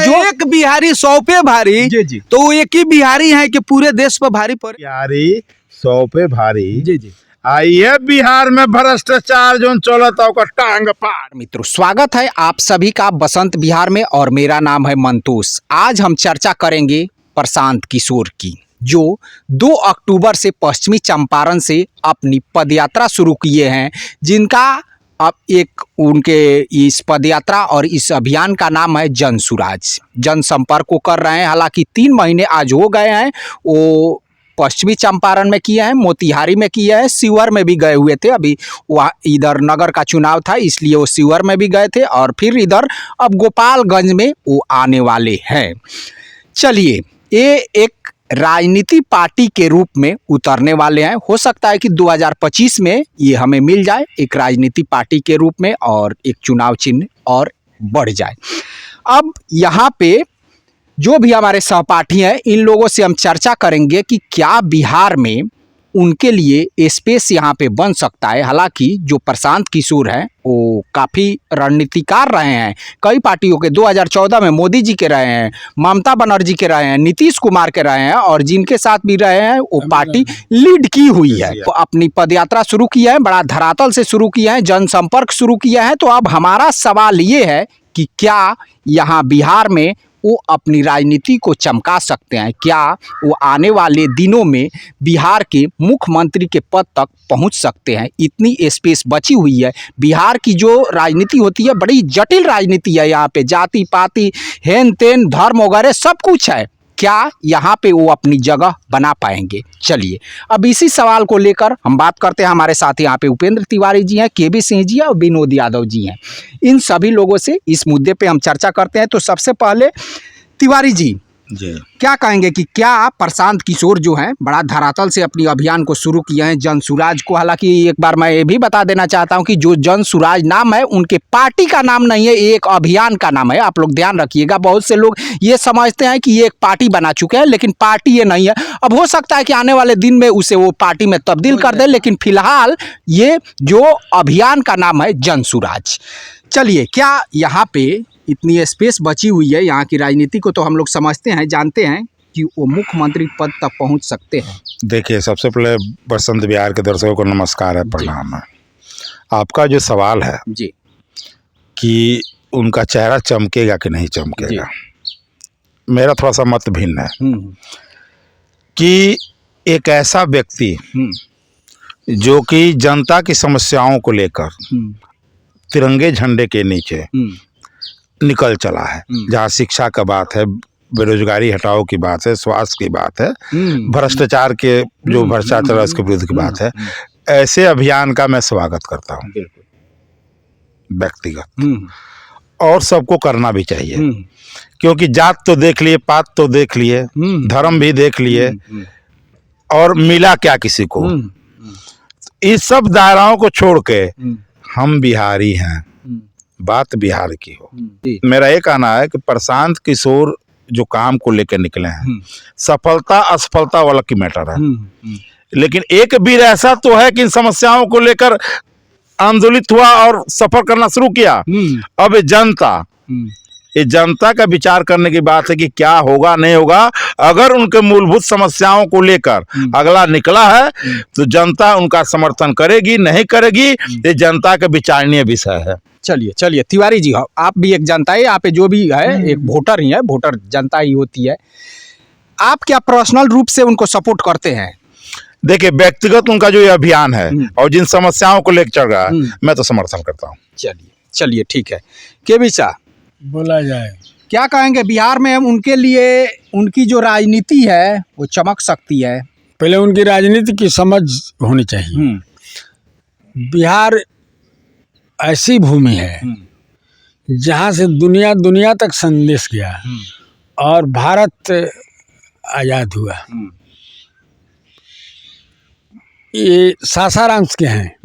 जो एक बिहारी 100 पे भारी। जी जी। तो वो एक ही बिहारी है कि पूरे देश पर भारी पड़े? बिहारी 100 पे भारी। जी जी। आइए बिहार में भ्रष्टाचार जो चलता है टांग पार। मित्रों, स्वागत है आप सभी का बसंत बिहार में और मेरा नाम है मंतोष। आज हम चर्चा करेंगे प्रशांत किशोर की, जो 2 अक्टूबर से पश्चिमी चंपारण से अपनी पदयात्रा शुरू किए हैं, जिनका अब एक उनके इस पदयात्रा और इस अभियान का नाम है जनसुराज। जनसंपर्क को कर रहे हैं। हालांकि 3 महीने आज हो गए हैं। वो पश्चिमी चंपारण में किए हैं, मोतिहारी में किए हैं, शिवहर में भी गए हुए थे। अभी वहाँ इधर नगर का चुनाव था इसलिए वो शिवहर में भी गए थे और फिर इधर अब गोपालगंज में वो आने वाले हैं। चलिए, ये एक राजनीति पार्टी के रूप में उतरने वाले हैं। हो सकता है कि 2025 में ये हमें मिल जाए एक राजनीति पार्टी के रूप में और एक चुनाव चिन्ह और बढ़ जाए। अब यहाँ पे जो भी हमारे सहपाठी हैं, इन लोगों से हम चर्चा करेंगे कि क्या बिहार में उनके लिए स्पेस यहाँ पे बन सकता है। हालांकि जो प्रशांत किशोर हैं वो काफ़ी रणनीतिकार रहे हैं, कई पार्टियों के 2014 में मोदी जी के रहे हैं, ममता बनर्जी के रहे हैं, नीतीश कुमार के रहे हैं और जिनके साथ भी रहे हैं वो पार्टी लीड की हुई है। तो अपनी पदयात्रा शुरू किया है, बड़ा धरातल से शुरू किया है, जनसंपर्क शुरू किया है। तो अब हमारा सवाल ये है कि क्या यहाँ बिहार में वो अपनी राजनीति को चमका सकते हैं? क्या वो आने वाले दिनों में बिहार के मुख्यमंत्री के पद तक पहुंच सकते हैं? इतनी स्पेस बची हुई है। बिहार की जो राजनीति होती है बड़ी जटिल राजनीति है। यहाँ पे जाति पाति हेन तेन धर्म वगैरह सब कुछ है। क्या यहाँ पे वो अपनी जगह बना पाएंगे? चलिए, अब इसी सवाल को लेकर हम बात करते हैं। हमारे साथ यहाँ पे उपेंद्र तिवारी जी हैं, केबी सिंह जी हैं और विनोद यादव जी हैं। इन सभी लोगों से इस मुद्दे पे हम चर्चा करते हैं। तो सबसे पहले तिवारी जी क्या कहेंगे कि क्या प्रशांत किशोर जो हैं बड़ा धरातल से अपनी अभियान को शुरू किए हैं जनसुराज को? हालांकि एक बार मैं ये भी बता देना चाहता हूं कि जो जनसुराज नाम है उनके पार्टी का नाम नहीं है, ये एक अभियान का नाम है। आप लोग ध्यान रखिएगा। बहुत से लोग ये समझते हैं कि ये एक पार्टी बना चुके हैं, लेकिन पार्टी ये नहीं है। अब हो सकता है कि आने वाले दिन में उसे वो पार्टी में तब्दील कर दे, लेकिन फिलहाल ये जो अभियान का नाम है जनसुराज। चलिए, क्या यहाँ पे इतनी स्पेस बची हुई है? यहाँ की राजनीति को तो हम लोग समझते हैं, जानते हैं कि वो मुख्यमंत्री पद तक पहुँच सकते हैं। देखिए, सबसे पहले बसंत बिहार के दर्शकों को नमस्कार है, प्रणाम है। आपका जो सवाल है जी कि उनका चेहरा चमकेगा कि नहीं चमकेगा, मेरा थोड़ा सा मत भिन्न है कि एक ऐसा व्यक्ति जो कि जनता की समस्याओं को लेकर तिरंगे झंडे के नीचे निकल चला है, जहाँ शिक्षा का बात है, बेरोजगारी हटाओ की बात है, स्वास्थ्य की बात है, भ्रष्टाचार के जो भ्रष्टाचार है उसके विरुद्ध की बात है, ऐसे अभियान का मैं स्वागत करता हूँ व्यक्तिगत। और सबको करना भी चाहिए, क्योंकि जात तो देख लिए, पात तो देख लिए, धर्म भी देख लिए, और मिला क्या किसी को? इस सब दायराओं को छोड़ के हम बिहारी हैं, बात बिहार की हो। मेरा ये कहना है कि प्रशांत किशोर जो काम को लेकर निकले हैं, सफलता असफलता वाला की मैटर है, लेकिन एक वीर ऐसा तो है कि इन समस्याओं को लेकर आंदोलित हुआ और सफर करना शुरू किया। अब ये जनता का विचार करने की बात है कि क्या होगा नहीं होगा। अगर उनके मूलभूत समस्याओं को लेकर अगला निकला है तो जनता उनका समर्थन करेगी नहीं करेगी, ये जनता का विचारणीय विषय है। चलिए तिवारी जी, आप भी एक जनता है, यहाँ पे जो भी है एक वोटर ही है, वोटर जनता ही होती है। आप क्या पर्सनल रूप से उनको सपोर्ट करते हैं? देखिए, व्यक्तिगत उनका जो ये अभियान है और जिन समस्याओं को लेकर चल रहा है, मैं तो समर्थन करता हूँ। चलिए ठीक है। केबी सा बोला जाए, क्या कहेंगे बिहार में उनके लिए उनकी जो राजनीति है वो चमक सकती है? पहले उनकी राजनीति की समझ होनी चाहिए। बिहार ऐसी भूमि है जहाँ से दुनिया तक संदेश गया और भारत आज़ाद हुआ। ये सासाराम के हैं।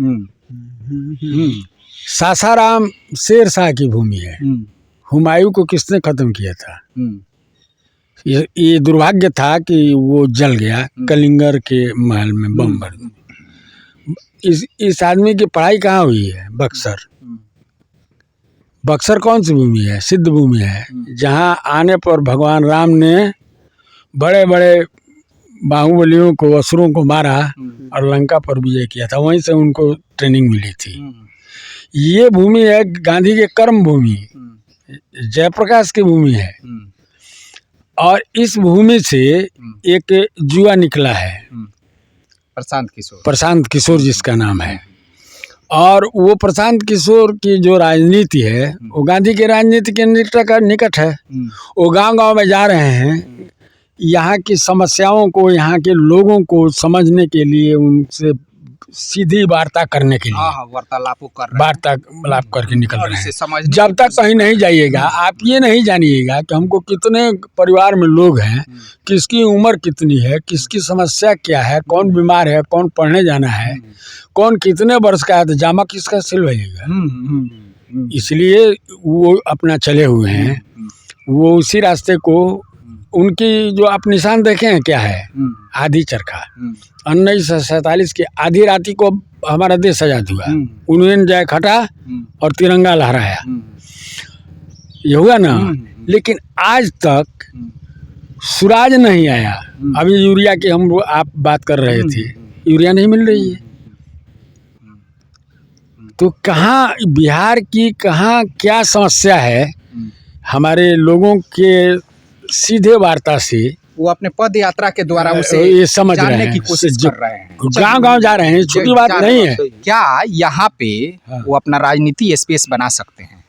सासाराम शेर शाह की भूमि है। हुमायूं को किसने खत्म किया था? ये दुर्भाग्य था कि वो जल गया कलिंगर के महल में बम भर। इस आदमी की पढ़ाई कहाँ हुई है? बक्सर। बक्सर कौन सी भूमि है? सिद्ध भूमि है, जहाँ आने पर भगवान राम ने बड़े बड़े बाहुबलियों को, असुरों को मारा और लंका पर विजय किया था। वहीं से उनको ट्रेनिंग मिली थी। ये भूमि है गांधी के कर्म भूमि, जयप्रकाश की भूमि है। और इस भूमि से एक जुआ निकला है, प्रशांत किशोर जिसका नाम है। और वो प्रशांत किशोर की जो राजनीति है वो गांधी की राजनीति के निकट है। वो गांव-गांव में जा रहे हैं, यहाँ की समस्याओं को, यहाँ के लोगों को समझने के लिए, उनसे सीधी वार्ता करने के लिए वार्तालाप करके निकल रहे हैं। जब तक कहीं नहीं जाइएगा, आप ये नहीं जानिएगा कि हमको कितने परिवार में लोग हैं, किसकी उम्र कितनी है, किसकी समस्या क्या है, कौन बीमार है, कौन पढ़ने जाना है, कौन कितने वर्ष का है, तो जामा किसका सिलवाइएगा। इसलिए वो अपना चले हुए हैं, वो उसी रास्ते को, उनकी जो आप निशान देखे हैं क्या है, आधी चरखा। 1947 की आधी राती को हमारा देश आजाद हुआ, उन्होंने जाए खटा और तिरंगा लहराया, ये हुआ ना। लेकिन आज तक सुराज नहीं आया। अभी यूरिया की हम आप बात कर रहे थे, यूरिया नहीं मिल रही है। तो कहाँ बिहार की कहाँ क्या समस्या है, हमारे लोगों के सीधे वार्ता से वो अपने पद यात्रा के द्वारा उसे ये समझ रहे जानने हैं, की कोशिश कर रहे हैं। गांव-गांव जा रहे हैं, छोटी बात नहीं है। क्या यहाँ पे वो अपना राजनीति स्पेस बना सकते हैं?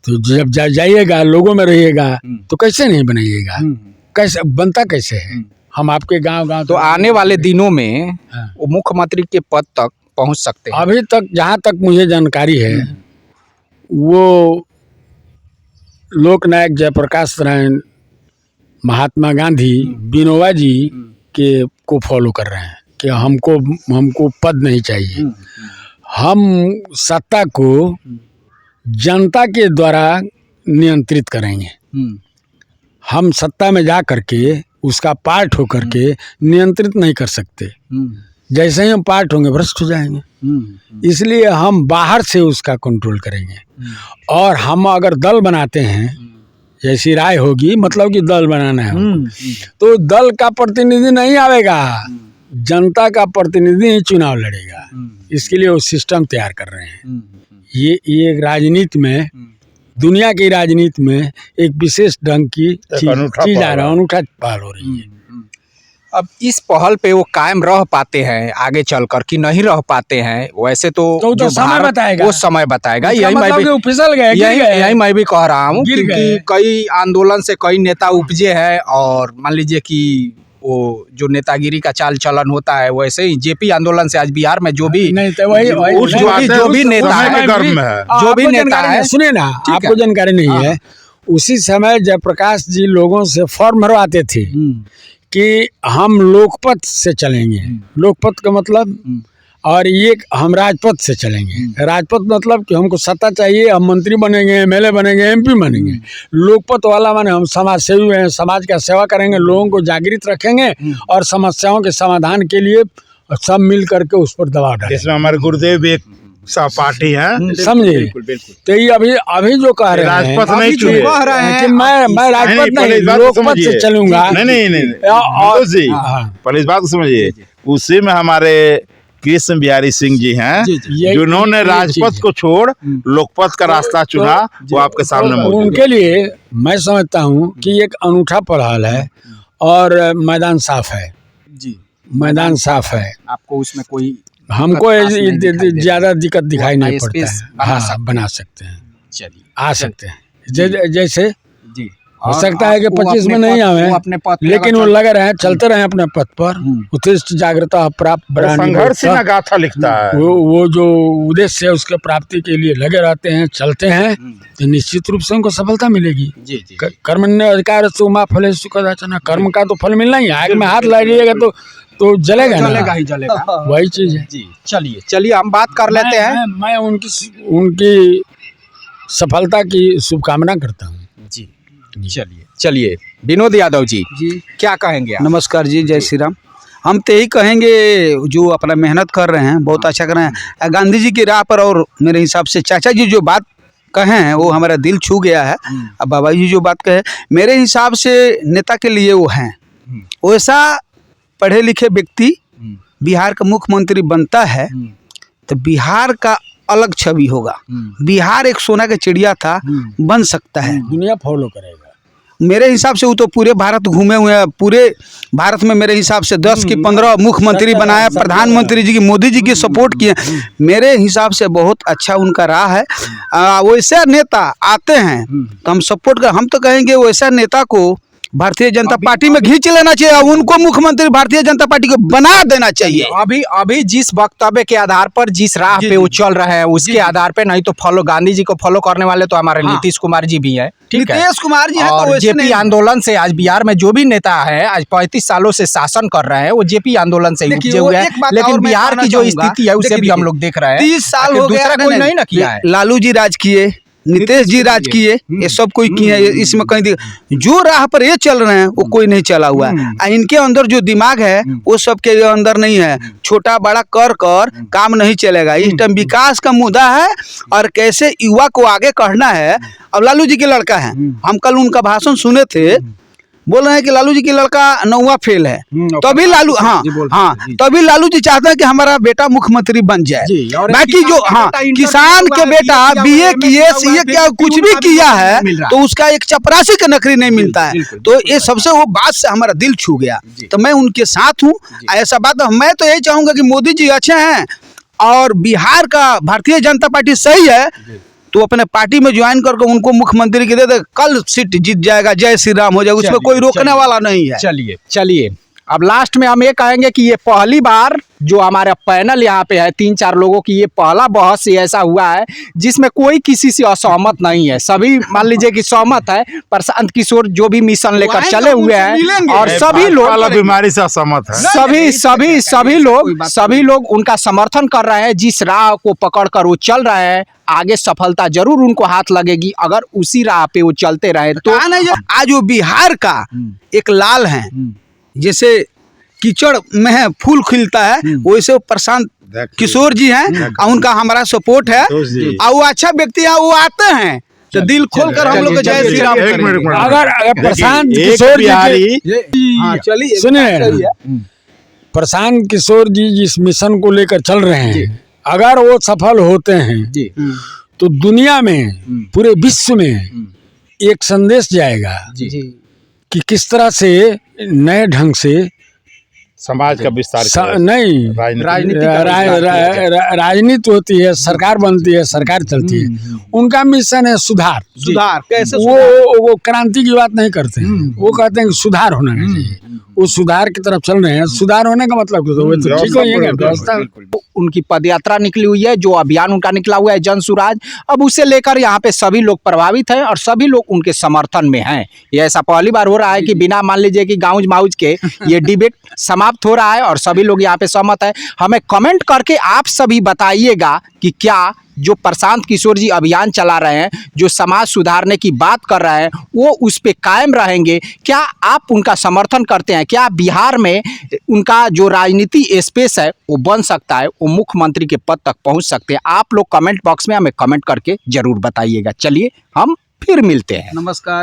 तो जब जाइएगा, लोगों में रहिएगा, तो कैसे नहीं बनाइएगा? कैसे बनता, कैसे है? हम आपके गांव-गांव तो आने वाले दिनों में वो मुख्यमंत्री के पद तक पहुंच सकते हैं। अभी तक जहाँ तक मुझे जानकारी है, वो लोकनायक जयप्रकाश नारायण, महात्मा गांधी, विनोबा जी के को फॉलो कर रहे हैं कि हमको पद नहीं चाहिए। हम सत्ता को जनता के द्वारा नियंत्रित करेंगे। हम सत्ता में जा करके उसका पार्ट होकर के नियंत्रित नहीं कर सकते। जैसे ही हम पार्ट होंगे भ्रष्ट हो जाएंगे। इसलिए हम बाहर से उसका कंट्रोल करेंगे। और हम अगर दल बनाते हैं, जैसी राय होगी, मतलब कि दल बनाना है, तो दल का प्रतिनिधि नहीं आवेगा, जनता का प्रतिनिधि ही चुनाव लड़ेगा। इसके लिए वो सिस्टम तैयार कर रहे हैं। ये राजनीति में, दुनिया की राजनीति में एक विशेष ढंग की चीज आ रहा है, अनूठा पहल हो रही है। अब इस पहल पे वो कायम रह पाते हैं आगे चलकर कि नहीं रह पाते हैं, वैसे तो जो समय बताएगा, वो समय बताएगा। यही मैं भी कह रहा हूँ, क्योंकि कई आंदोलन से कई नेता उपजे हैं। और मान लीजिए कि वो जो नेतागिरी का चाल चलन होता है, वैसे ही जेपी आंदोलन से आज बिहार में जो भी नेता है, सुने ना, आपको जानकारी नहीं है, उसी समय जयप्रकाश जी लोगों से फॉर्म भरवाते थे कि हम लोकपथ से चलेंगे। लोकपथ का मतलब, और ये हम राजपथ से चलेंगे। राजपथ मतलब कि हमको सत्ता चाहिए, हम मंत्री बनेंगे, एमएलए बनेंगे, एमपी बनेंगे। लोकपथ वाला माने हम समाज सेवी हैं, समाज का सेवा करेंगे, लोगों को जागृत रखेंगे और समस्याओं के समाधान के लिए सब मिल करके उस पर दबाव डालेंगे। इसमें हमारे गुरुदेव भी एक सहपाठी हैं, समझे। तो ये अभी जो कह रहे हैं, राजपथ नहीं चुने कि मैं राजपथ नहीं, लोकपथ से चलूंगा। नहीं, पहले इस बात को समझिए। उसी में हमारे कृष्ण बिहारी सिंह जी हैं, जिन्होंने राजपथ को छोड़ लोकपथ का रास्ता चुना। वो आपके सामने मौजूद है। उनके लिए मैं समझता हूँ कि एक अनूठा पहल है और मैदान साफ है जी, मैदान साफ है। आपको उसमें कोई, हमको ज्यादा दिक्कत दिखाई नहीं पड़ता है। हाँ, बना सकते हैं, चलिए आ सकते हैं। जैसे जी, हो सकता है कि 25 में नहीं आवे, लेकिन वो लगे रहे, चलते रहे अपने पथ पर। उत्कृष्ट जागृता प्राप्त संघर्ष का गाथा लिखता है। वो जो उद्देश्य है उसके प्राप्ति के लिए लगे रहते हैं, चलते हैं, तो निश्चित रूप से उनको सफलता मिलेगी। कर्मण्य अधिकार सुमा फले सुखदाचना, कर्म का तो फल मिलना ही है। आग में हाथ लगाइएगा तो जलेगा ही जलेगा, वही चीज है जी। चलिए हम बात कर लेते हैं। मैं उनकी सफलता की शुभकामना करता हूँ जी। चलिए विनोद यादव जी क्या कहेंगे आप? नमस्कार जी, जय श्री राम। हम तो यही कहेंगे, जो अपना मेहनत कर रहे हैं बहुत अच्छा कर रहे हैं गांधी जी की राह पर। और मेरे हिसाब से चाचा जी जो बात कहे हैं वो हमारा दिल छू गया है। अब बाबा जी जो बात कहे, मेरे हिसाब से नेता के लिए वो हैं। वैसा पढ़े लिखे व्यक्ति बिहार का मुख्यमंत्री बनता है तो बिहार का अलग छवि होगा। बिहार एक सोना का चिड़िया था, बन सकता है, दुनिया फॉलो करेगा। मेरे हिसाब से वो तो पूरे भारत घूमे हुए हैं। पूरे भारत में मेरे हिसाब से 10 की 15 मुख्यमंत्री बनाया, प्रधानमंत्री जी की, मोदी जी की सपोर्ट किए। मेरे हिसाब से बहुत अच्छा उनका रहा है। वैसे नेता आते हैं तो हम सपोर्ट कर, हम तो कहेंगे वैसा नेता को भारतीय जनता पार्टी में खींच लेना चाहिए, उनको मुख्यमंत्री भारतीय जनता पार्टी को बना देना चाहिए। अभी जिस वक्तव्य के आधार पर, जिस राह पे वो चल रहे हैं, उसके आधार पे नहीं तो फॉलो, गांधी जी को फॉलो करने वाले तो हमारे नीतीश कुमार जी भी हैं, ठीक है, नीतीश कुमार जी हैं, और तो वैसे जेपी नहीं। आंदोलन से आज बिहार में जो भी नेता है, आज 35 सालों से शासन कर रहे हैं, वो जेपी आंदोलन से देखिए, उपजे वो हुए हैं। एक बात लेकिन और मैं बिहार कहना की जो चाहूंगा, स्थिति है उसे भी हम लोग देख रहे हैं। 30 साल हो दूसरा गया, कोई नहीं ना किया है। लालू जी राज किए, नीतीश जी राज किए, ये सब कोई किए हैं। इसमें कहीं जो राह पर ये चल रहे हैं वो कोई नहीं चला हुआ है। इनके अंदर जो दिमाग है वो सब के अंदर नहीं है। छोटा बड़ा कर काम नहीं चलेगा। इस टाइम विकास का मुद्दा है और कैसे युवा को आगे बढ़ना है। अब लालू जी के लड़का है, हम कल उनका भाषण सुने थे, बोल रहे हैं कि लालू जी की लड़का 9वां फेल है, तभी लालू तभी लालू जी चाहते हैं कि हमारा बेटा मुख्यमंत्री बन जाए। बाकी जो किसान के बेटा बीए किए, सीए क्या कुछ भी किया है तो उसका एक चपरासी का नौकरी नहीं मिलता है। तो ये सबसे वो बात से हमारा दिल छू गया, तो मैं उनके साथ हूँ। ऐसा बात मैं तो यही चाहूंगा कि मोदी जी अच्छे हैं और बिहार का भारतीय जनता पार्टी सही है, तो अपने पार्टी में ज्वाइन करके उनको मुख्यमंत्री के दे दे, कल सीट जीत जाएगा, जय श्री राम हो जाएगा, उसमें कोई रोकने वाला नहीं है। चलिए अब लास्ट में हम ये कहेंगे कि ये पहली बार जो हमारा पैनल यहाँ पे है 3-4 लोगों की, ये पहला बहस ही ऐसा हुआ है जिसमें कोई किसी से असहमत नहीं है। सभी मान लीजिए कि सहमत है। प्रशांत किशोर जो भी मिशन लेकर चले हुए हैं और सभी लोग बीमारी से असहमत है। सभी लोग उनका समर्थन कर रहे हैं। जिस राह को पकड़कर वो चल रहे हैं, आगे सफलता जरूर उनको हाथ लगेगी अगर उसी राह पे वो चलते रहे तो। आज वो बिहार का एक लाल है, जैसे कीचड़ में है फूल खिलता है, वैसे वो प्रशांत किशोर जी हैं और उनका हमारा सपोर्ट है। और वो अच्छा व्यक्ति है, वो आते हैं तो दिल खोल कर हम लोग को जय श्री राम करेंगे। अगर प्रशांत किशोर जी सुनिए, प्रशांत किशोर जी जिस मिशन को लेकर चल रहे हैं, अगर वो सफल होते हैं तो दुनिया में, पूरे विश्व में एक संदेश जाएगा कि किस तरह से नए ढंग से समाज का विस्तार नहीं, राजनीति होती है, सरकार बनती है, सरकार चलती है। उनका मिशन है सुधार। कैसे वो क्रांति की बात नहीं करते हैं, वो कहते हैं कि सुधार होना चाहिए। वो सुधार की तरफ चल रहे हैं। सुधार होने का मतलब तो ठीक है। उनकी पदयात्रा निकली हुई है, जो अभियान उनका निकला हुआ है जन सुराज, अब उसे लेकर यहाँ पे सभी लोग प्रभावित हैं और सभी लोग उनके समर्थन में हैं। ये ऐसा पहली बार हो रहा है कि बिना मान लीजिए कि गाउज माउज के ये डिबेट समाप्त हो रहा है और सभी लोग यहाँ पे सहमत है। हमें कमेंट करके आप सभी बताइएगा कि क्या जो प्रशांत किशोर जी अभियान चला रहे हैं, जो समाज सुधारने की बात कर रहे हैं, वो उस पे कायम रहेंगे? क्या आप उनका समर्थन करते हैं? क्या बिहार में उनका जो राजनीति स्पेस है वो बन सकता है, वो मुख्यमंत्री के पद तक पहुंच सकते हैं? आप लोग कमेंट बॉक्स में हमें कमेंट करके जरूर बताइएगा। चलिए हम फिर मिलते हैं। नमस्कार।